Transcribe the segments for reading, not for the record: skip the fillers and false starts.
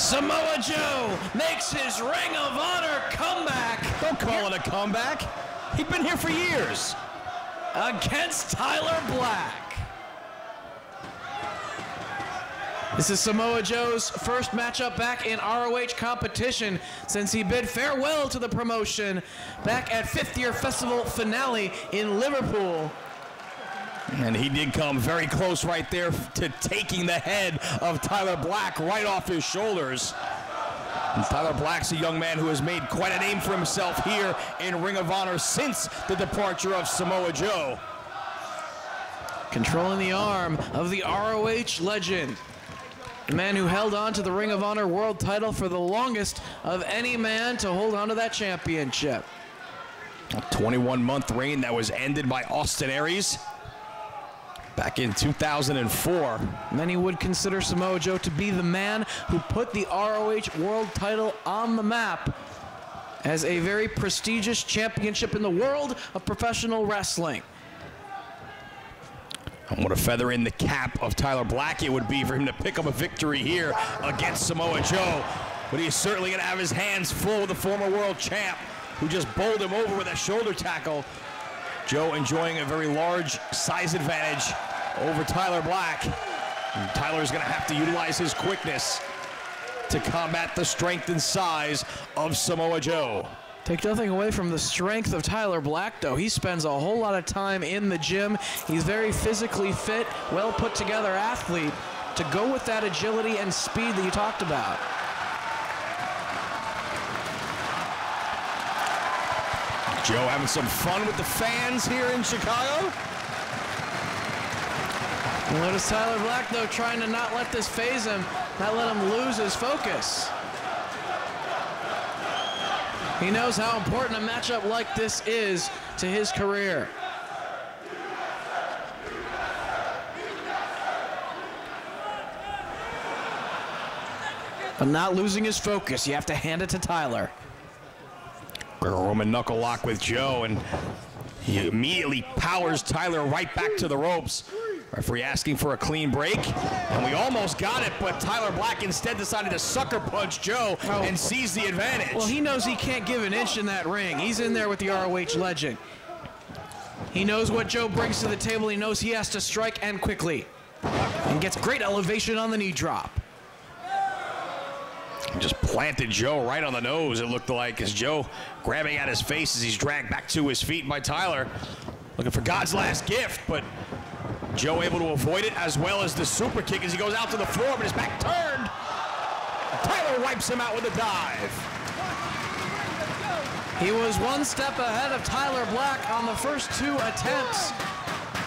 Samoa Joe makes his Ring of Honor comeback. Don't call it a comeback. He's been here for years. Against Tyler Black. This is Samoa Joe's first matchup back in ROH competition since he bid farewell to the promotion back at 5th Year Festival finale in Liverpool. And he did come very close right there to taking the head of Tyler Black right off his shoulders. And Tyler Black's a young man who has made quite a name for himself here in Ring of Honor since the departure of Samoa Joe. Controlling the arm of the ROH legend. The man who held on to the Ring of Honor world title for the longest of any man to hold on to that championship. A 21-month reign that was ended by Austin Aries back in 2004. Many would consider Samoa Joe to be the man who put the ROH world title on the map as a very prestigious championship in the world of professional wrestling. And what a feather in the cap of Tyler Black it would be for him to pick up a victory here against Samoa Joe. But he's certainly going to have his hands full with the former world champ who just bowled him over with a shoulder tackle. Joe enjoying a very large size advantage over Tyler Black. And Tyler's going to have to utilize his quickness to combat the strength and size of Samoa Joe. Take nothing away from the strength of Tyler Black, though. He spends a whole lot of time in the gym. He's very physically fit, well put together athlete to go with that agility and speed that you talked about. Joe having some fun with the fans here in Chicago. Notice Tyler Black, though, trying to not let this phase him, not let him lose his focus. He knows how important a matchup like this is to his career. But not losing his focus, you have to hand it to Tyler. Roman knuckle lock with Joe, and he immediately powers Tyler right back to the ropes. Referee asking for a clean break, and we almost got it, but Tyler Black instead decided to sucker punch Joe and seize the advantage. Well, he knows he can't give an inch in that ring. He's in there with the ROH legend. He knows what Joe brings to the table. He knows he has to strike, and quickly. And gets great elevation on the knee drop. Just planted Joe right on the nose, it looked like, as Joe grabbing at his face as he's dragged back to his feet by Tyler. Looking for God's last gift, but Joe able to avoid it, as well as the super kick as he goes out to the floor, but his back turned. Tyler wipes him out with a dive. He was one step ahead of Tyler Black on the first 2 attempts,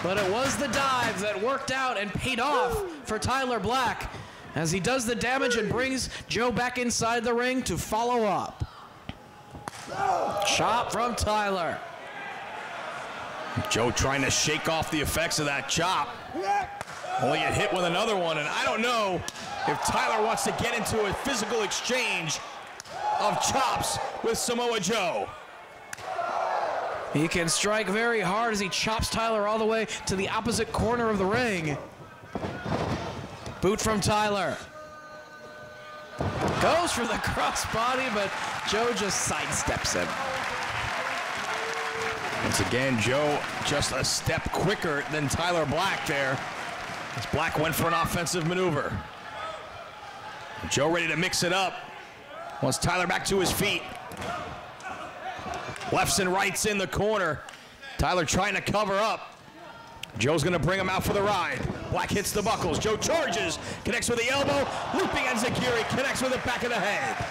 but it was the dive that worked out and paid off for Tyler Black as he does the damage and brings Joe back inside the ring to follow up. Chop from Tyler. Joe trying to shake off the effects of that chop. Only get hit with another one, and I don't know if Tyler wants to get into a physical exchange of chops with Samoa Joe. He can strike very hard as he chops Tyler all the way to the opposite corner of the ring. Boot from Tyler. Goes for the crossbody, but Joe just sidesteps him. Once again, Joe just a step quicker than Tyler Black there, as Black went for an offensive maneuver. Joe ready to mix it up. Wants Tyler back to his feet. Lefts and rights in the corner. Tyler trying to cover up. Joe's gonna bring him out for the ride. Black hits the buckles. Joe charges, connects with the elbow, looping enziguri, connects with the back of the head.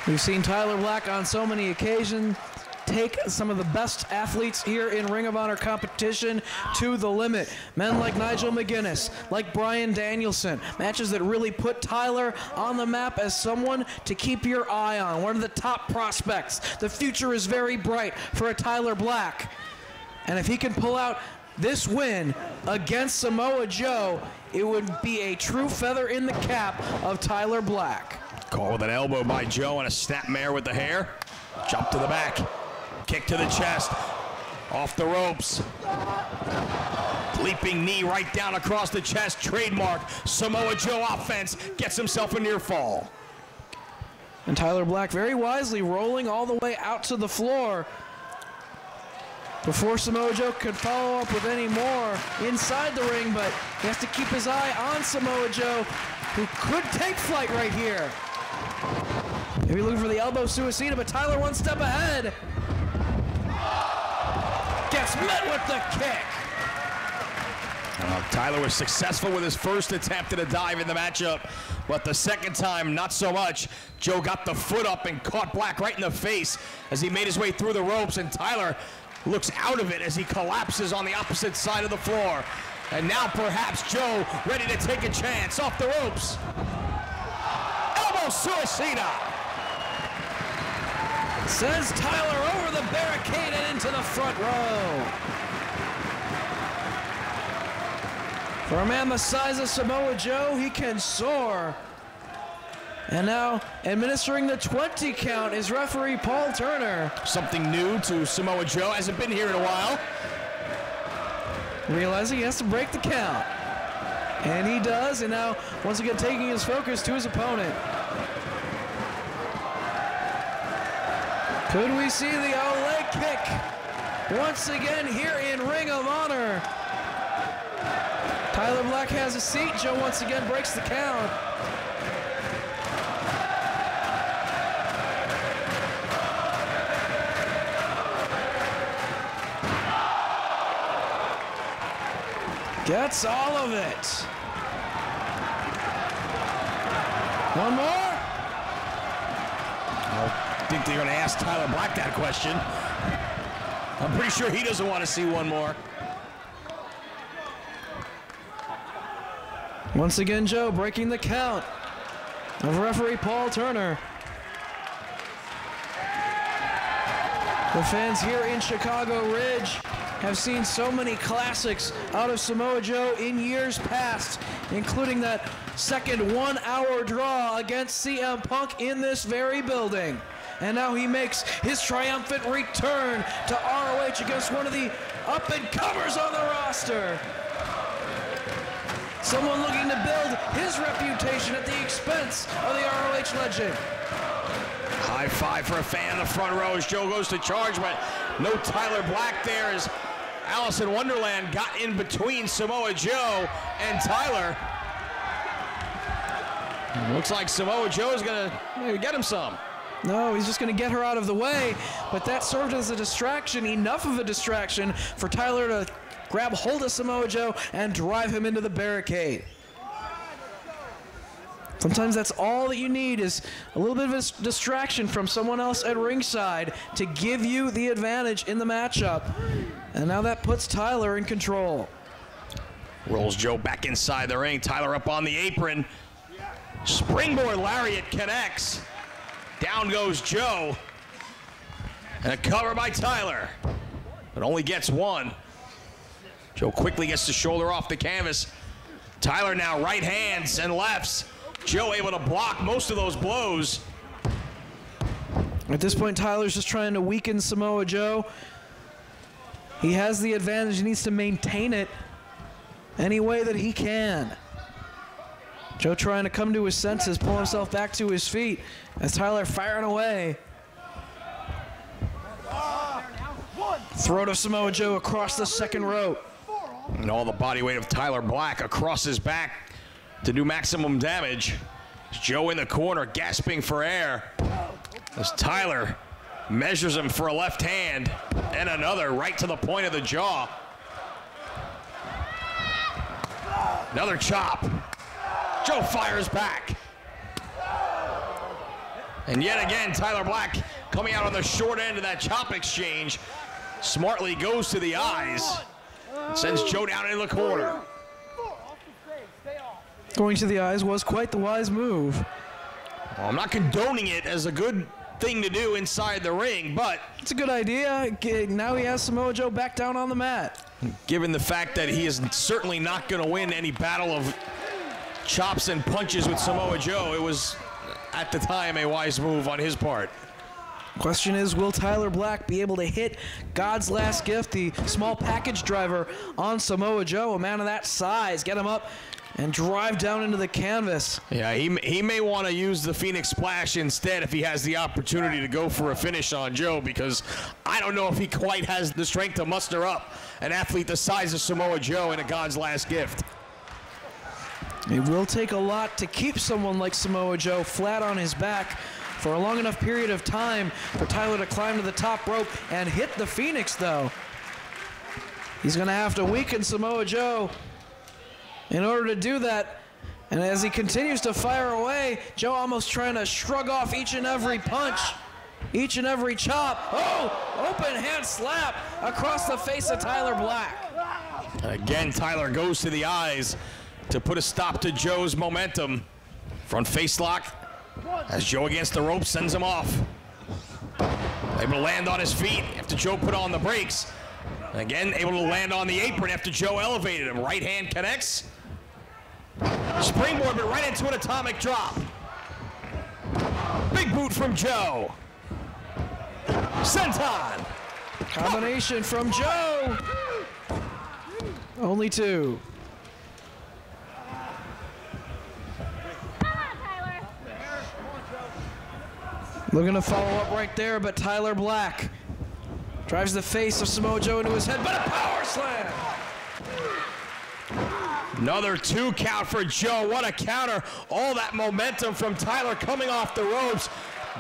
We've seen Tyler Black on so many occasions take some of the best athletes here in Ring of Honor competition to the limit. Men like Nigel McGuinness, like Bryan Danielson. Matches that really put Tyler on the map as someone to keep your eye on. One of the top prospects. The future is very bright for a Tyler Black. And if he can pull out this win against Samoa Joe, it would be a true feather in the cap of Tyler Black. Call with an elbow by Joe and a snapmare with the hair. Jump to the back. Kick to the chest. Off the ropes. Leaping knee right down across the chest, trademark Samoa Joe offense, gets himself a near fall. And Tyler Black very wisely rolling all the way out to the floor before Samoa Joe could follow up with any more inside the ring, but he has to keep his eye on Samoa Joe, who could take flight right here. Maybe looking for the elbow suicida, but Tyler one step ahead. Gets met with the kick. Tyler was successful with his first attempt at a dive in the matchup, but the second time, not so much. Joe got the foot up and caught Black right in the face as he made his way through the ropes, and Tyler looks out of it as he collapses on the opposite side of the floor. And now perhaps Joe ready to take a chance off the ropes. Elbow suicida. Sends Tyler over the barricade and into the front row. For a man the size of Samoa Joe, he can soar. And now, administering the 20 count is referee Paul Turner. Something new to Samoa Joe, hasn't been here in a while. Realizing he has to break the count. And he does, and now, once again, taking his focus to his opponent. Could we see the leg kick once again here in Ring of Honor? Tyler Black has a seat. Joe once again breaks the count. Gets all of it. One more? I think they're going to ask Tyler Black that question. I'm pretty sure he doesn't want to see one more. Once again, Joe breaking the count of referee Paul Turner. The fans here in Chicago Ridge have seen so many classics out of Samoa Joe in years past, including that second 1 hour draw against CM Punk in this very building. And now he makes his triumphant return to ROH against one of the up-and-comers on the roster. Someone looking to build his reputation at the expense of the ROH legend. High five for a fan in the front row as Joe goes to charge, but no Tyler Black there as Alice in Wonderland got in between Samoa Joe and Tyler. Looks like Samoa Joe's gonna maybe get him some. No, he's just going to get her out of the way, but that served as a distraction, enough of a distraction for Tyler to grab hold of Samoa Joe and drive him into the barricade. Sometimes that's all that you need, is a little bit of a distraction from someone else at ringside to give you the advantage in the matchup. And now that puts Tyler in control. Rolls Joe back inside the ring. Tyler up on the apron. Springboard lariat connects. Down goes Joe. And a cover by Tyler. But only gets one. Joe quickly gets the shoulder off the canvas. Tyler now right hands and lefts. Joe able to block most of those blows. At this point, Tyler's just trying to weaken Samoa Joe. He has the advantage. He needs to maintain it any way that he can. Joe trying to come to his senses, pull himself back to his feet as Tyler firing away. Throw to Samoa Joe across the second rope. And all the body weight of Tyler Black across his back to do maximum damage. Joe in the corner gasping for air as Tyler measures him for a left hand and another right to the point of the jaw. Another chop. Joe fires back. And yet again, Tyler Black coming out on the short end of that chop exchange. Smartly goes to the eyes and sends Joe down in the corner. Going to the eyes was quite the wise move. Well, I'm not condoning it as a good thing to do inside the ring, but it's a good idea. Now he has Samoa Joe back down on the mat. Given the fact that he is certainly not going to win any battle of chops and punches with Samoa Joe, it was at the time a wise move on his part. Question is, will Tyler Black be able to hit God's last gift, the small package driver, on Samoa Joe, a man of that size, get him up and drive down into the canvas? Yeah, he may want to use the Phoenix Splash instead if he has the opportunity to go for a finish on Joe, because I don't know if he quite has the strength to muster up an athlete the size of Samoa Joe in a God's last gift. It will take a lot to keep someone like Samoa Joe flat on his back for a long enough period of time for Tyler to climb to the top rope and hit the Phoenix, though. He's going to have to weaken Samoa Joe in order to do that. And as he continues to fire away, Joe almost trying to shrug off each and every punch, each and every chop. Oh, open hand slap across the face of Tyler Black. Again, Tyler goes to the eyes to put a stop to Joe's momentum. Front face lock as Joe against the rope sends him off. Able to land on his feet after Joe put on the brakes. Again, able to land on the apron after Joe elevated him. Right hand connects. Springboard, but right into an atomic drop. Big boot from Joe. Senton. Combination from Joe. Only two. Looking to follow up right there, but Tyler Black drives the face of Samoa Joe into his head, but a power slam. Another 2 count for Joe. What a counter. All that momentum from Tyler coming off the ropes.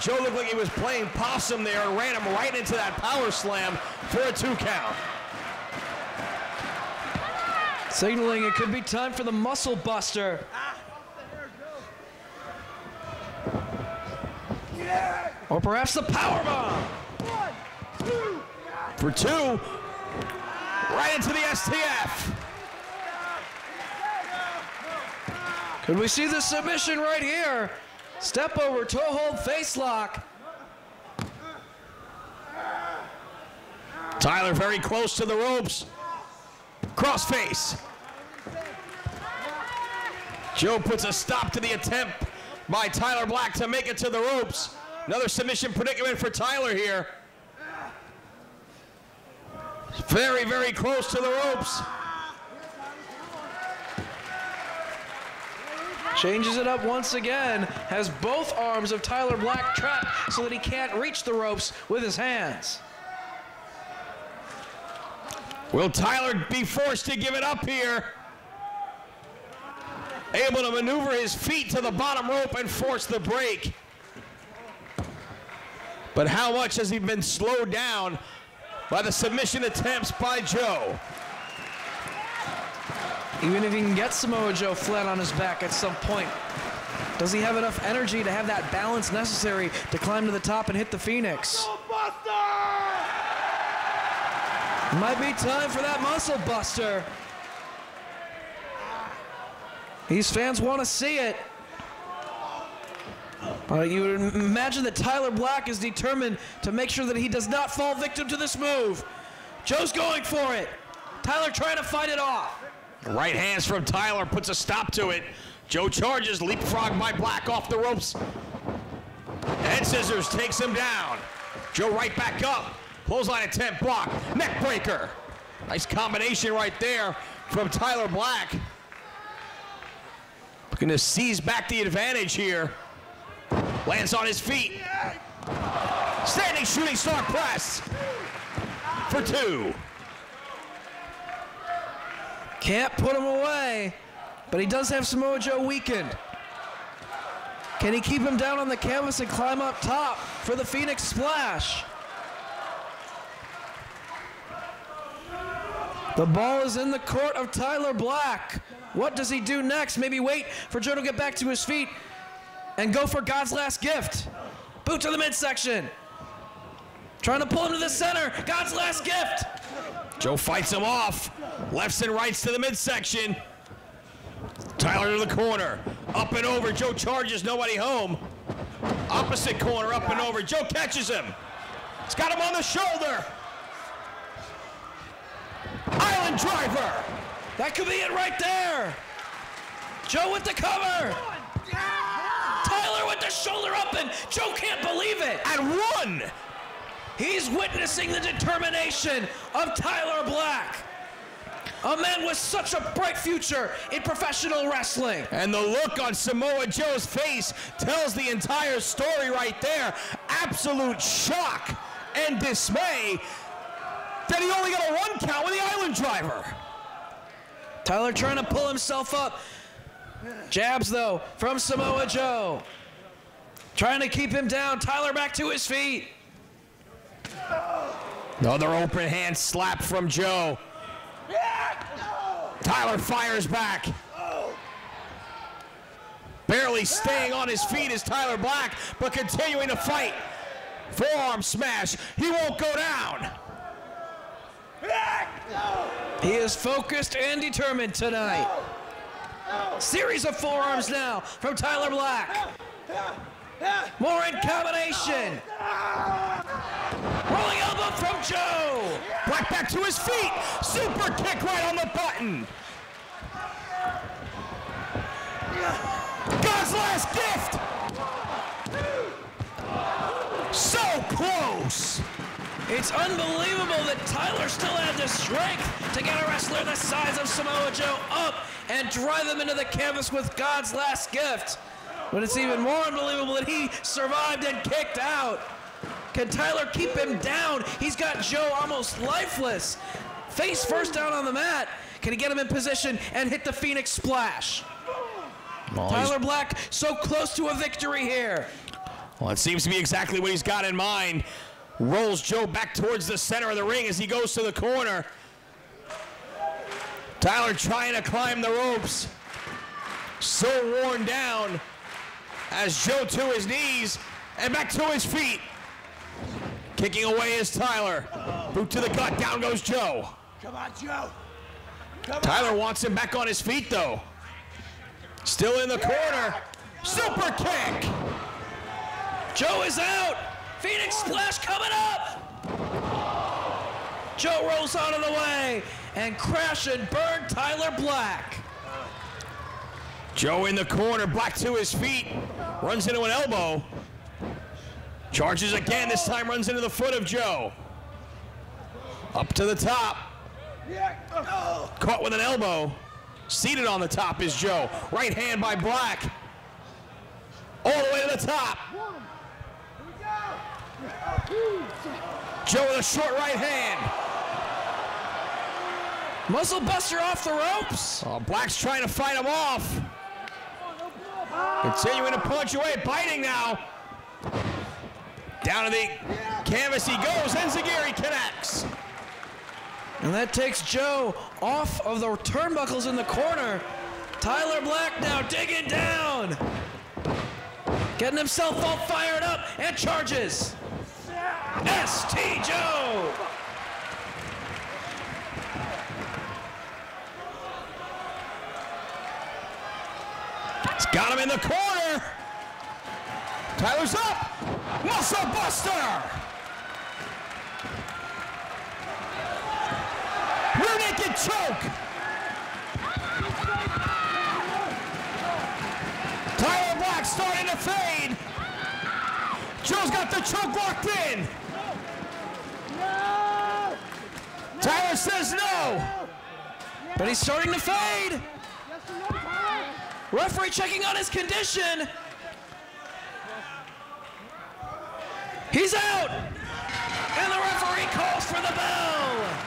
Joe looked like he was playing possum there and ran him right into that power slam for a 2 count. Signaling it could be time for the muscle buster. Or perhaps the power bomb. For 2. Right into the STF. Could we see the submission right here? Step over, toe hold, face lock. Tyler very close to the ropes. Cross face. Joe puts a stop to the attempt by Tyler Black to make it to the ropes. Another submission predicament for Tyler here. Very, very close to the ropes. Changes it up once again, has both arms of Tyler Black trapped so that he can't reach the ropes with his hands. Will Tyler be forced to give it up here? Able to maneuver his feet to the bottom rope and force the break. But how much has he been slowed down by the submission attempts by Joe? Even if he can get Samoa Joe flat on his back at some point, does he have enough energy to have that balance necessary to climb to the top and hit the Phoenix? Might be time for that muscle buster. These fans want to see it. You would imagine that Tyler Black is determined to make sure that he does not fall victim to this move. Joe's going for it. Tyler trying to fight it off. Right hands from Tyler puts a stop to it. Joe charges, leapfrog by Black off the ropes. Head scissors takes him down. Joe right back up. Clothesline attempt, block, neck breaker. Nice combination right there from Tyler Black. Looking to seize back the advantage here. Lands on his feet. Standing shooting star press for 2. Can't put him away, but he does have Samoa Joe weakened. Can he keep him down on the canvas and climb up top for the Phoenix Splash? The ball is in the court of Tyler Black. What does he do next? Maybe wait for Joe to get back to his feet and go for God's last gift. Boot to the midsection. Trying to pull him to the center. God's last gift. Joe fights him off. Lefts and rights to the midsection. Tyler to the corner. Up and over. Joe charges, nobody home. Opposite corner, up and over. Joe catches him. He's got him on the shoulder. Island driver. That could be it right there. Joe with the cover. Tyler with the the shoulder up, and Joe can't believe it. And one. He's witnessing the determination of Tyler Black, a man with such a bright future in professional wrestling. And the look on Samoa Joe's face tells the entire story right there. Absolute shock and dismay that he only got a 1 count with the Island Driver. Tyler trying to pull himself up. Jabs, though, from Samoa Joe. Trying to keep him down. Tyler back to his feet. Another open hand slap from Joe. Tyler fires back. Barely staying on his feet is Tyler Black, but continuing to fight. Forearm smash. He won't go down. He is focused and determined tonight. Series of forearms now from Tyler Black. More in combination. Rolling elbow from Joe. Black back to his feet. Super kick right on the button. God's last gift. So close. It's unbelievable that Tyler still had the strength to get a wrestler the size of Samoa Joe up and drive him into the canvas with God's last gift. But it's even more unbelievable that he survived and kicked out. Can Tyler keep him down? He's got Joe almost lifeless. Face first down on the mat. Can he get him in position and hit the Phoenix Splash? Tyler Black so close to a victory here. Well, it seems to be exactly what he's got in mind. Rolls Joe back towards the center of the ring as he goes to the corner. Tyler trying to climb the ropes. So worn down as Joe to his knees and back to his feet. Kicking away is Tyler. Boot to the gut, down goes Joe. Come on, Joe. Tyler wants him back on his feet though. Still in the corner. Super kick. Joe is out. Phoenix Splash coming up. Joe rolls out of the way and crash and burn Tyler Black. Joe in the corner, Black to his feet. Runs into an elbow. Charges again, this time runs into the foot of Joe. Up to the top. Caught with an elbow. Seated on the top is Joe. Right hand by Black. All the way to the top. Joe with a short right hand. Muscle buster off the ropes. Oh, Black's trying to fight him off. Continuing to punch away, biting now. Down to the canvas he goes, Enziguri connects. And that takes Joe off of the turnbuckles in the corner. Tyler Black now digging down. Getting himself all fired up and charges. ST Joe. He's got him in the corner. Tyler's up. Muscle buster. Rear naked choke. Tyler Black starting to fade. Joe's got the choke locked in. Tyler says no. But he's starting to fade. Referee checking on his condition. He's out. And the referee calls for the bell.